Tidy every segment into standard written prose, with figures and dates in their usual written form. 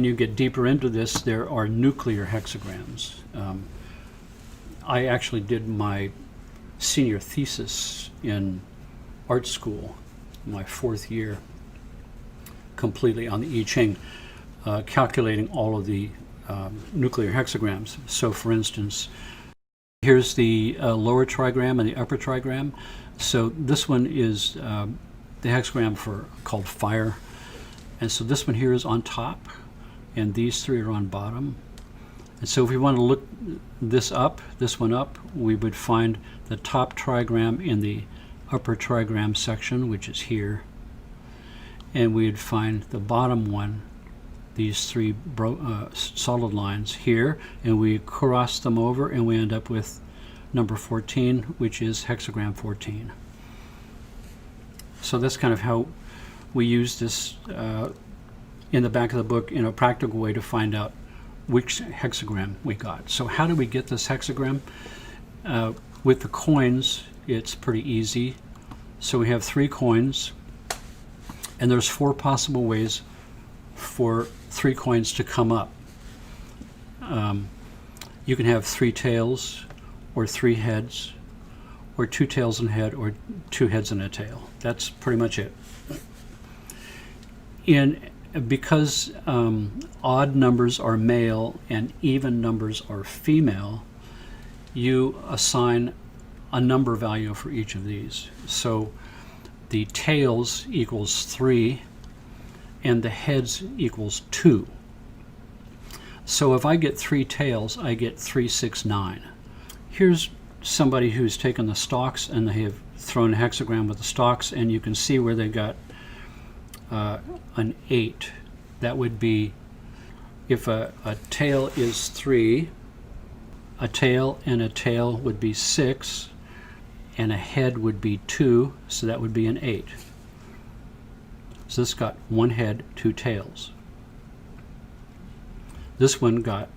you get deeper into this, there are nuclear hexagrams. I actually did my senior thesis in art school, my 4th year, completely on the I Ching, calculating all of the nuclear hexagrams. So for instance, here's the lower trigram and the upper trigram. So this one is the hexagram called fire. And so this one here is on top, and these 3 are on bottom. And so if we want to look this one up, we would find the top trigram in the upper trigram section, which is here. And we'd find the bottom one, these 3 solid lines here, and we cross them over and we end up with number 14, which is hexagram 14. So that's kind of how we use this in the back of the book in a practical way to find out which hexagram we got. So how do we get this hexagram? With the coins, it's pretty easy. So we have 3 coins, and there's 4 possible ways for 3 coins to come up. You can have 3 tails, or 3 heads, or 2 tails and a head, or 2 heads and a tail. That's pretty much it. Because odd numbers are male and even numbers are female, you assign a number value for each of these. So the tails equals 3 and the heads equals 2. So if I get 3 tails, I get 3, 6, 9. Here's somebody who's taken the stalks and they have thrown a hexagram with the stalks, and you can see where they got an 8. That would be, if a tail is 3, a tail and a tail would be 6, and a head would be 2, so that would be an 8. So this got 1 head, 2 tails. This one got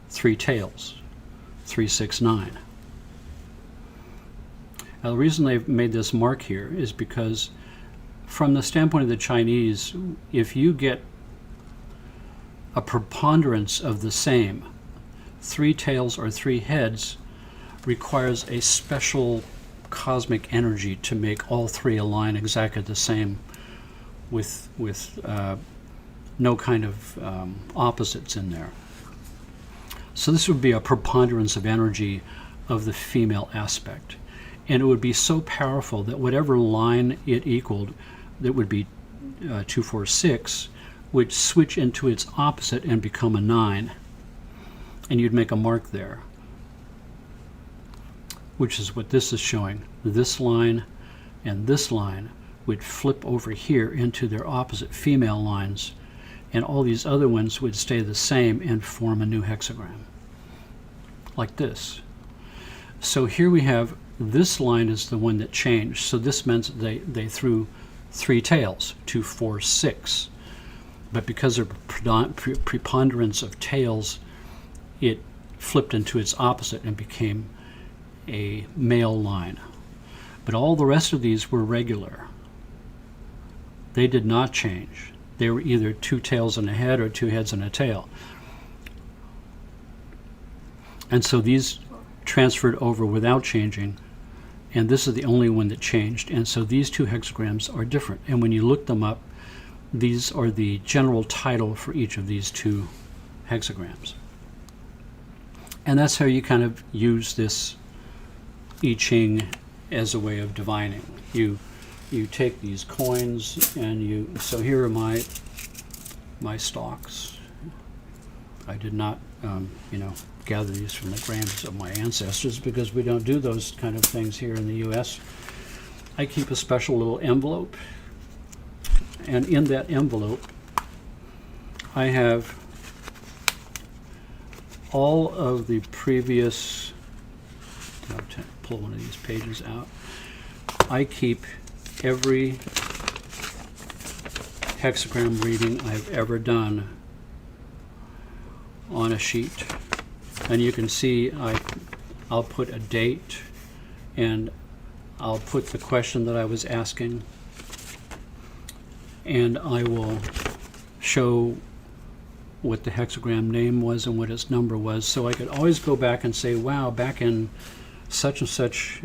3 tails, 3, 6, 9. Now the reason they've made this mark here is because from the standpoint of the Chinese, if you get a preponderance of the same, 3 tails or 3 heads requires a special cosmic energy to make all 3 align exactly the same with no kind of opposites in there. So this would be a preponderance of energy of the female aspect. And it would be so powerful that whatever line it equaled, that would be 2, 4, 6, would switch into its opposite and become a 9. And you'd make a mark there, which is what this is showing. This line and this line would flip over here into their opposite female lines, and all these other ones would stay the same and form a new hexagram, like this. So here we have, this line is the one that changed. So this meant they threw 3 tails, 2, 4, 6. But because of preponderance of tails, it flipped into its opposite and became a male line. But all the rest of these were regular. They did not change. They were either 2 tails and a head or 2 heads and a tail. And so these transferred over without changing, and this is the only one that changed. And so these 2 hexagrams are different. And when you look them up, these are the general title for each of these 2 hexagrams. And that's how you kind of use this I Ching as a way of divining. You take these coins and so here are my stalks. I did not gather these from the graves of my ancestors, because we don't do those kind of things here in the US. I keep a special little envelope, and in that envelope I have all of the previous, I'll pull one of these pages out. I keep every hexagram reading I've ever done on a sheet. And you can see I'll put a date, and I'll put the question that I was asking, and I will show what the hexagram name was and what its number was, so I could always go back and say, wow, back in such and such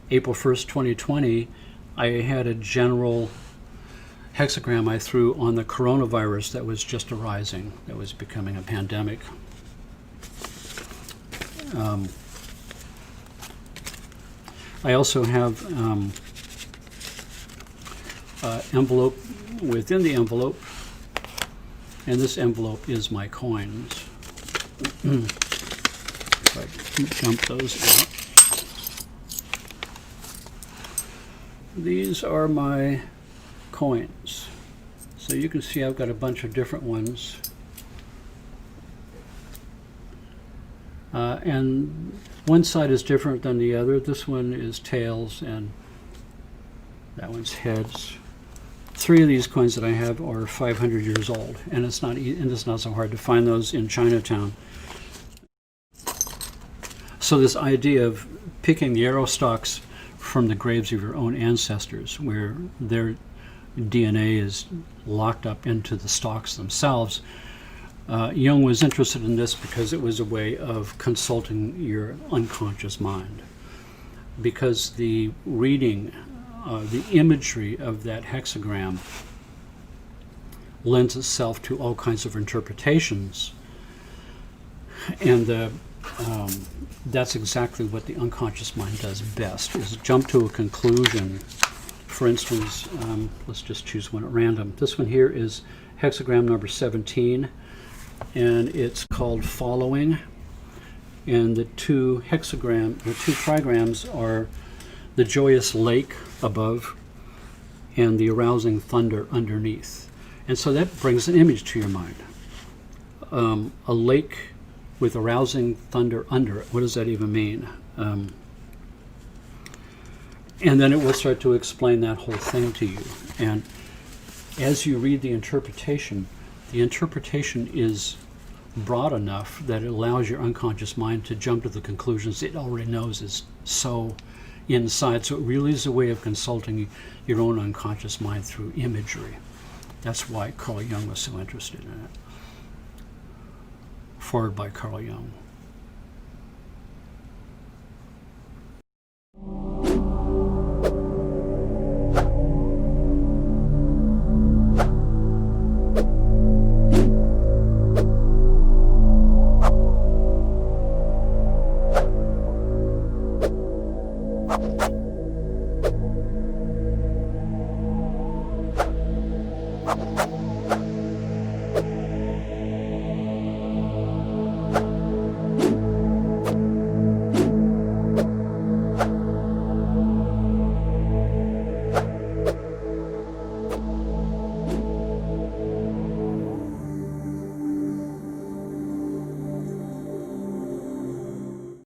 April 1st, 2020, I had a general hexagram I threw on the coronavirus that was just arising, that was becoming a pandemic. I also have envelope within the envelope, and this envelope is my coins. If I jump those out. These are my coins. So you can see I've got a bunch of different ones. And one side is different than the other. This one is tails and that one's heads. 3 of these coins that I have are 500 years old, and it's not so hard to find those in Chinatown. So this idea of picking the arrow stalks from the graves of your own ancestors, where their DNA is locked up into the stalks themselves, Jung was interested in this because it was a way of consulting your unconscious mind. Because the reading, the imagery of that hexagram lends itself to all kinds of interpretations, and that's exactly what the unconscious mind does best, is jump to a conclusion. For instance, let's just choose one at random. This one here is hexagram number 17, and it's called Following. And the two trigrams are the joyous lake above and the arousing thunder underneath. And so that brings an image to your mind. A lake with arousing thunder under it. What does that even mean? And then it will start to explain that whole thing to you. And as you read the interpretation is broad enough that it allows your unconscious mind to jump to the conclusions it already knows is so inside. So it really is a way of consulting your own unconscious mind through imagery. That's why Carl Jung was so interested in it. Forward by Carl Jung.